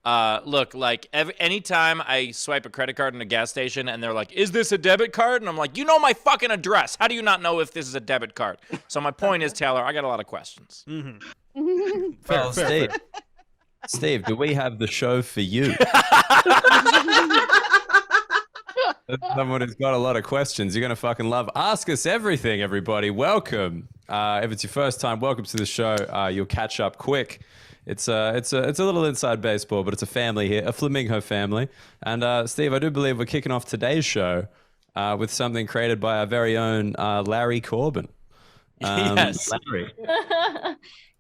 Look, like anytime I swipe a credit card in a gas station and they're like, "Is this a debit card?" and I'm like, "You know my fucking address. How do you not know if this is a debit card?" So my point is, Taylor, I got a lot of questions. Well, Fair. Steve, do we have the show for you? Someone who's got a lot of questions. You're going to fucking love Ask Us Everything, everybody. Welcome. If it's your first time, welcome to the show. You'll catch up quick. It's a little inside baseball, but it's a family here, a flamingo family. And Steve, I do believe we're kicking off today's show with something created by our very own Larry Corbin. Yes. Larry.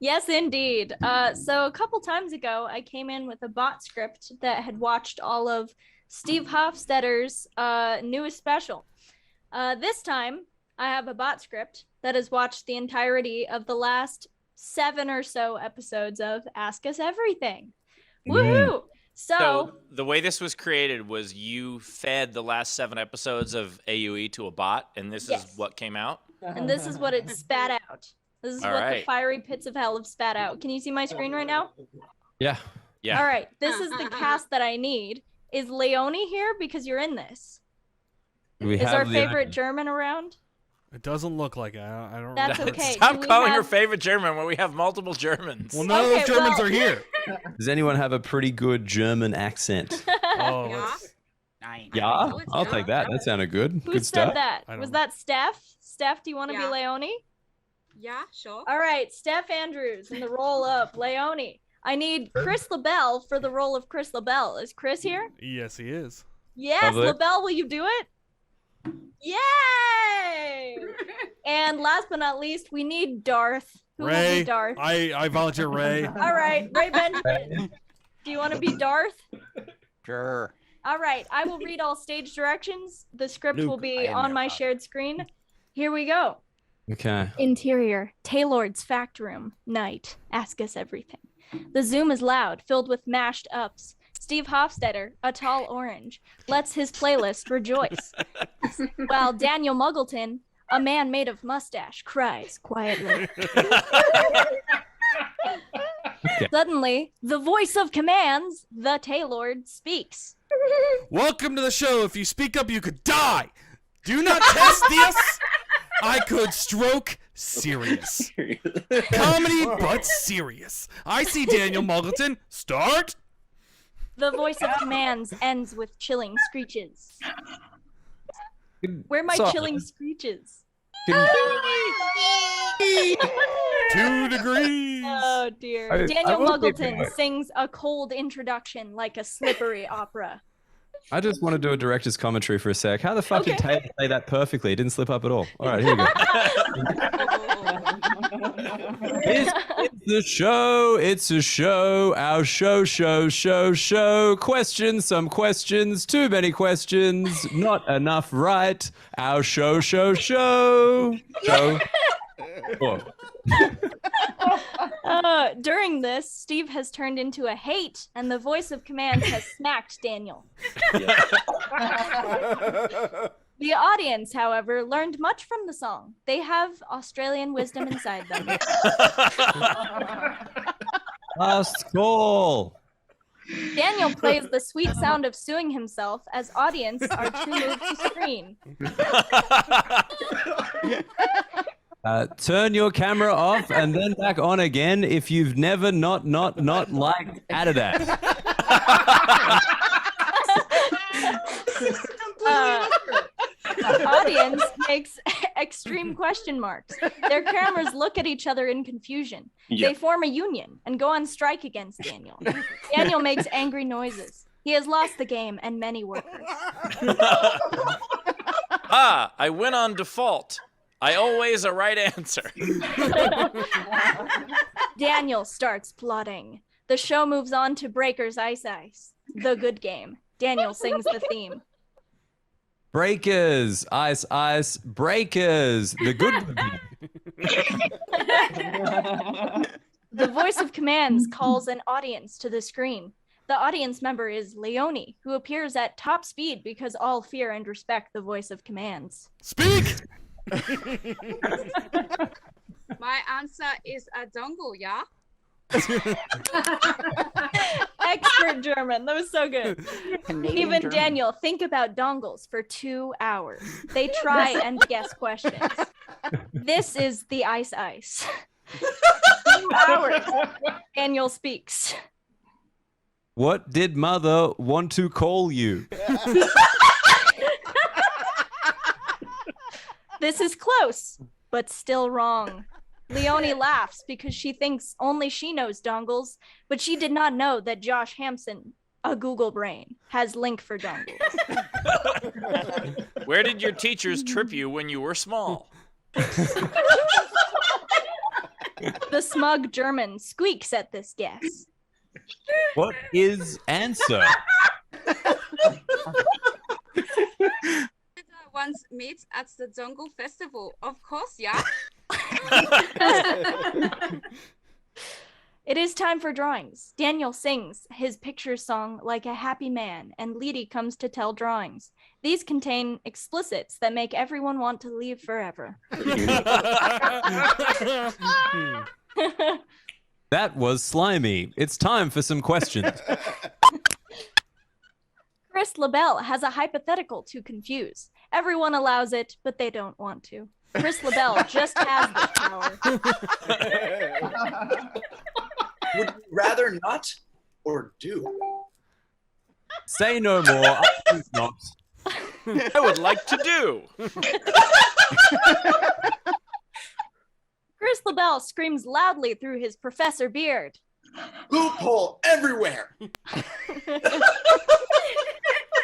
Yes, indeed. So a couple times ago, I came in with a bot script that had watched all of Steve Hofstadter's newest special. This time, I have a bot script that has watched the entirety of the last 7 or so episodes of Ask Us Everything. Woohoo! So the way this was created was you fed the last 7 episodes of AUE to a bot, and this is what came out? And this is what it spat out. This is All what the right. fiery pits of hell have spat out. Can you see my screen right now? Yeah. Yeah. All right. This is the cast that I need. Is Leonie here? Because you're in this. We Is have our the- favorite German around? It doesn't look like it. I don't. That's remember. okay. Stop Do we calling her have- favorite German when we have multiple Germans. Well, none of Okay, those Germans well- are here. Does anyone have a pretty good German accent? Oh, Yeah. let's- Yeah, I'll take that. That sounded good. Who Good said stuff. that? I don't Was know. that Steph? Steph, do you want to Yeah. be Leonie? Yeah, sure. All right, Steph Andrews in the role of Leonie. I need Chris LaBelle for the role of Chris LaBelle. Is Chris here? yes, he is. Yes, Lovely. LaBelle, will you do it? Yay! And last but not least, we need Darth. Who will Ray, be Darth? I volunteer Ray. All right, Ray Benjamin. Do you want to be Darth? Sure. All right, I will read all stage directions. The script will Luke, I be am on your my father. shared screen. Here we go. Okay. Interior, Taylord's fact room, night, ask us everything. The Zoom is loud, filled with mashed ups. Steve Hofstetter, a tall orange, lets his playlist rejoice. While Daniel Muggleton, a man made of mustache, cries quietly. Suddenly, the voice of commands, the Taylord, speaks. Welcome to the show. If you speak up, you could die. Do not test this. I could stroke serious. Comedy, but serious. I see Daniel Muggleton. Start. The voice of commands ends with chilling screeches. Where are my So- chilling screeches? 2 degrees. Oh dear. I Daniel will be Muggleton quick. sings a cold introduction like a slippery opera. I just want to do a director's commentary for a sec. How the fuck did Okay. Taylor say that perfectly? It didn't slip up at all. All right, here we go. It's the show. It's a show. Our show. Questions, some questions, too many questions, not enough right. Our show. Show. Oh. During this, Steve has turned into a hate, and the voice of commands has smacked Daniel. The audience, however, learned much from the song. They have Australian wisdom inside them. Last call. Daniel plays the sweet sound of suing himself as audience are too moved to scream. Turn your camera off and then back on again if you've never not liked Adidas. Audience makes extreme question marks. Their cameras look at each other in confusion. They form a union and go on strike against Daniel. Daniel makes angry noises. He has lost the game and many workers. I win on default. I always a right answer. Daniel starts plotting. The show moves on to Breaker's Ice Ice, the good game. Daniel sings the theme. Breakers, ice, breakers. The good one. The voice of commands calls an audience to the screen. The audience member is Leonie, who appears at top speed because all fear and respect the voice of commands. Speak. My answer is a dongle, yeah? Expert German. That was so good. Canadian Even German. Daniel, think about dongles for 2 hours. They try and guess questions. This is the ice. 2 hours. Daniel speaks. What did mother want to call you? This is close, but still wrong. Leonie laughs because she thinks only she knows dongles, but she did not know that Josh Hampson, a Google brain, has link for dongles. Where did your teachers trip you when you were small? The smug German squeaks at this guess. What is answer? Once meet at the Jungle Festival. Of course, yeah. It is time for drawings. Daniel sings his picture song like a happy man, and Leedy comes to tell drawings. These contain explicits that make everyone want to leave forever. That was slimy. It's time for some questions. Chris LaBelle has a hypothetical to confuse. Everyone allows it, but they don't want to. Chris LaBelle just has this power. Would you rather not or do? Say no more. I choose not. I would like to do. Chris LaBelle screams loudly through his professor beard. Loophole everywhere.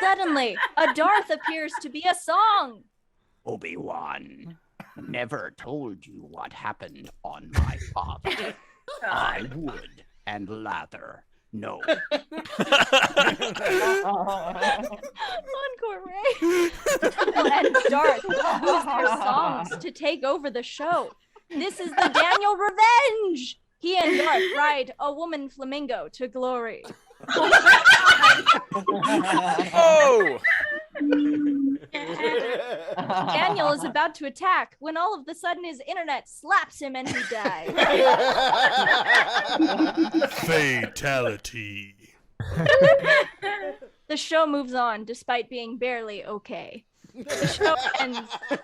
Suddenly, a Darth appears to be a song. Obi-Wan never told you what happened on my father. I would and lather. No. Encore, Ray. And Darth use their songs to take over the show. This is the Daniel Revenge. He and Darth ride a woman flamingo to glory. Oh! Daniel is about to attack when all of a sudden his internet slaps him and he dies. Fatality. The show moves on despite being barely okay. The show ends with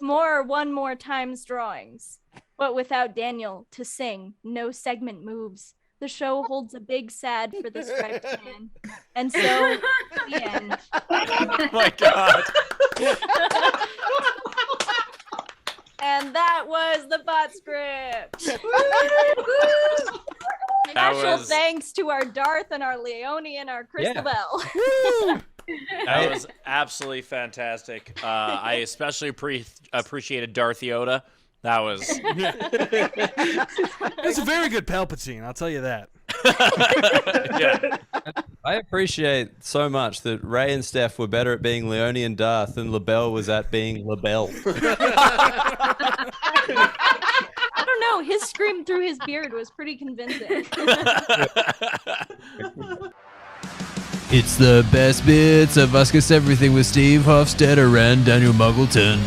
one more times drawings, but without Daniel to sing. No segment moves. The show holds a big sad for the striped man. And so, the end. Oh my god. And that was the bot script. Special thanks to our Darth and our Leonie and our Christabel. That was absolutely fantastic. I especially appreciated Darth Yoda. That was... It's a very good Palpatine, I'll tell you that. Yeah. I appreciate so much that Ray and Steph were better at being Leonie and Darth than LaBelle was at being LaBelle. I don't know. His scream through his beard was pretty convincing. It's the best bits of Ask Us Everything with Steve Hofstetter and Daniel Muggleton.